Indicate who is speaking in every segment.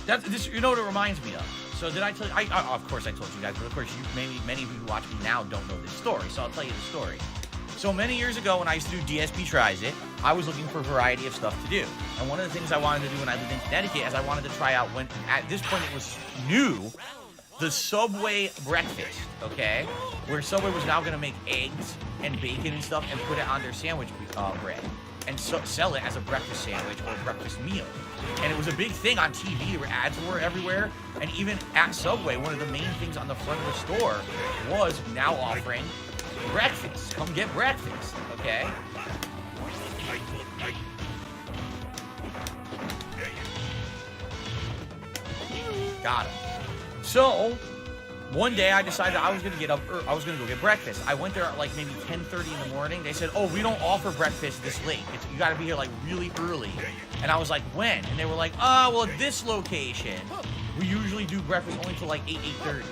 Speaker 1: You know what it reminds me of? So did I tell you? Of course I told you guys, but of course many of you who watch me now don't know this story. So I'll tell you the story. So many years ago when I used to do DSP Tries It, I was looking for a variety of stuff to do. And one of the things I wanted to do when I lived in Connecticut is I wanted to try out, when at this point it was new, the Subway breakfast, okay? Where Subway was now going to make eggs and bacon and stuff and put it on their sandwich bread and sell it as a breakfast sandwich or a breakfast meal. And it was a big thing on TV. There were ads for it everywhere. And even at Subway, one of the main things on the front of the store was now offering breakfast. Come get breakfast, okay? Got him. So, one day I decided I was going to get up, I was going to go get breakfast. I went there at like maybe 10:30 in the morning. They said, oh, we don't offer breakfast this late. You got to be here like really early. And I was like, when? And they were like, oh, well, at this location, we usually do breakfast only till like 8:30.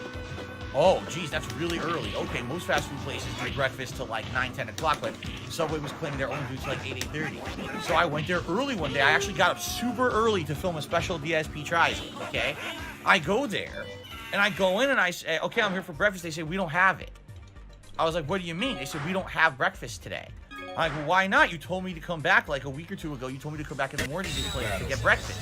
Speaker 1: Oh, geez, that's really early. Okay, most fast food places do breakfast till like 9, 10 o'clock, but Subway was claiming their own do till like 8, 8:30. So I went there early one day. I actually got up super early to film a special DSP Tries It, okay? I go there, and I go in and I say, okay, I'm here for breakfast. They say, we don't have it. I was like, what do you mean? They said, we don't have breakfast today. I'm like, well, why not? You told me to come back like a week or two ago. You told me to come back in the morning to get breakfast.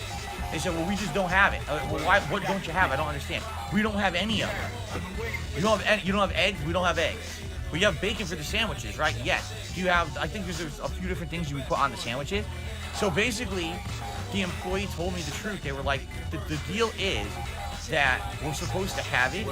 Speaker 1: They said, well, we just don't have it. Well, why? What don't you have? I don't understand. We don't have any of it. You don't have eggs? We don't have eggs. Well, you have bacon for the sandwiches, right? Yes. You have, I think there's a few different things you would put on the sandwiches. So basically, the employee told me the truth. They were like, the deal is that we're supposed to have it.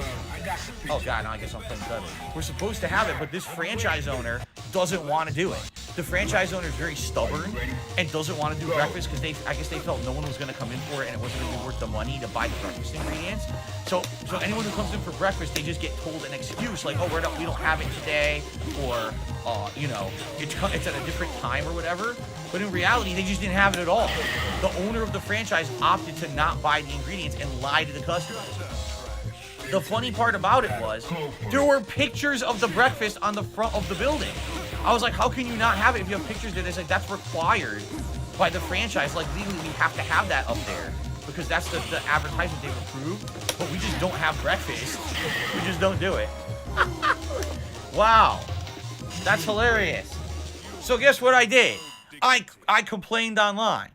Speaker 1: Oh, God, now I guess I'm playing Dudley. We're supposed to have it, but this franchise owner doesn't want to do it. The franchise owner is very stubborn and doesn't want to do breakfast because I guess they felt no one was going to come in for it and it wasn't going to be worth the money to buy the breakfast ingredients. So anyone who comes in for breakfast, they just get told an excuse like, oh, we don't have it today, or it's at a different time or whatever. But in reality, they just didn't have it at all. The owner of the franchise opted to not buy the ingredients and lie to the customers. The funny part about it was there were pictures of the breakfast on the front of the building. I was like, how can you not have it if you have pictures there? They said that's required by the franchise. Like, legally, we have to have that up there because that's the advertisement they've approved. But we just don't have breakfast. We just don't do it. Wow. That's hilarious. So guess what I did? I complained online.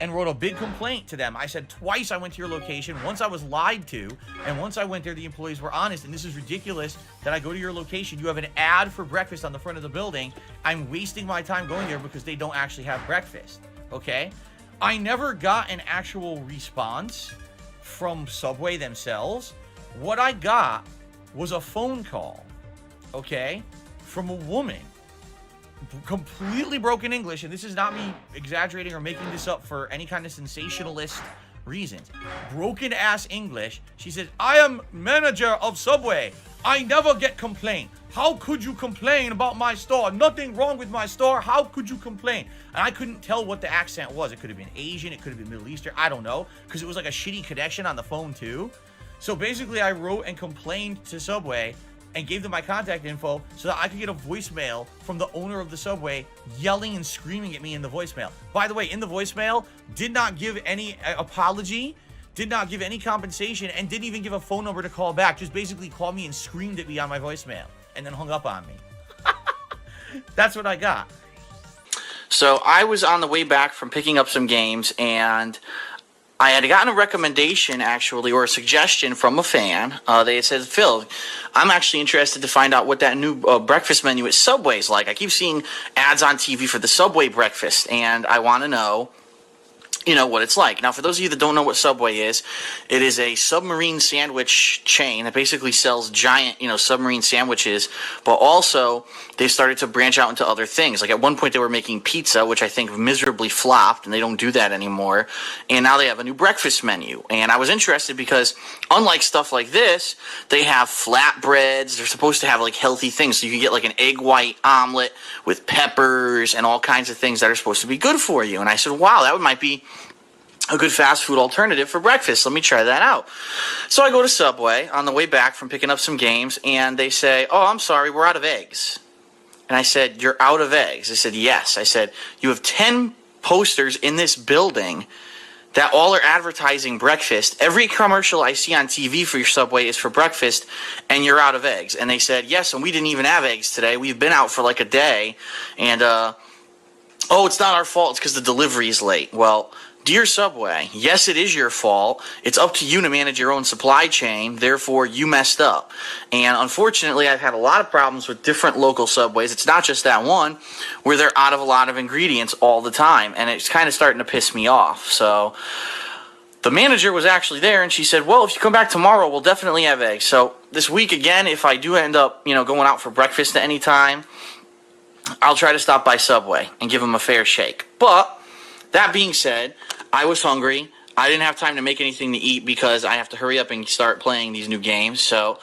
Speaker 1: And wrote a big complaint to them. I said twice I went to your location. Once I was lied to, and once I went there, the employees were honest. And this is ridiculous that I go to your location. You have an ad for breakfast on the front of the building. I'm wasting my time going there because they don't actually have breakfast. Okay? I never got an actual response from Subway themselves. What I got was a phone call, okay, from a woman. Completely broken English, and this is not me exaggerating or making this up for any kind of sensationalist reasons. Broken ass English. She says, I am manager of Subway. I never get complaint. How could you complain about my store? Nothing wrong with my store. How could you complain? And I couldn't tell what the accent was. It could have been Asian. It could have been Middle Eastern. I don't know, because it was like a shitty connection on the phone too. So basically, I wrote and complained to Subway and gave them my contact info so that I could get a voicemail from the owner of the Subway yelling and screaming at me in the voicemail. By the way, in the voicemail, did not give any apology, did not give any compensation, and didn't even give a phone number to call back. Just basically called me and screamed at me on my voicemail and then hung up on me. That's what I got.
Speaker 2: So I was on the way back from picking up some games, and I had gotten a recommendation, actually, or a suggestion from a fan. They had said, Phil, I'm actually interested to find out what that new breakfast menu at Subway is like. I keep seeing ads on TV for the Subway breakfast, and I want to know, what it's like. Now, for those of you that don't know what Subway is, it is a submarine sandwich chain that basically sells giant, submarine sandwiches, but also they started to branch out into other things. Like at one point they were making pizza, which I think miserably flopped, and they don't do that anymore. And now they have a new breakfast menu. And I was interested because unlike stuff like this, they have flatbreads. They're supposed to have like healthy things. So you can get like an egg white omelet with peppers and all kinds of things that are supposed to be good for you. And I said, wow, that might be a good fast food alternative for breakfast. Let me try that out. So I go to Subway on the way back from picking up some games, and they say, oh, I'm sorry, we're out of eggs. And I said, you're out of eggs? They said, yes. I said, you have 10 posters in this building that all are advertising breakfast. Every commercial I see on TV for your Subway is for breakfast, and you're out of eggs. And they said, yes, and we didn't even have eggs today. We've been out for like a day, and, oh, it's not our fault. It's because the delivery is late. Well, dear Subway, yes, it is your fault. It's up to you to manage your own supply chain. Therefore, you messed up. And unfortunately, I've had a lot of problems with different local Subways. It's not just that one, where they're out of a lot of ingredients all the time. And it's kind of starting to piss me off. So the manager was actually there, and she said, well, if you come back tomorrow, we'll definitely have eggs. So this week, again, if I do end up, going out for breakfast at any time, I'll try to stop by Subway and give them a fair shake. But that being said, I was hungry. I didn't have time to make anything to eat because I have to hurry up and start playing these new games. So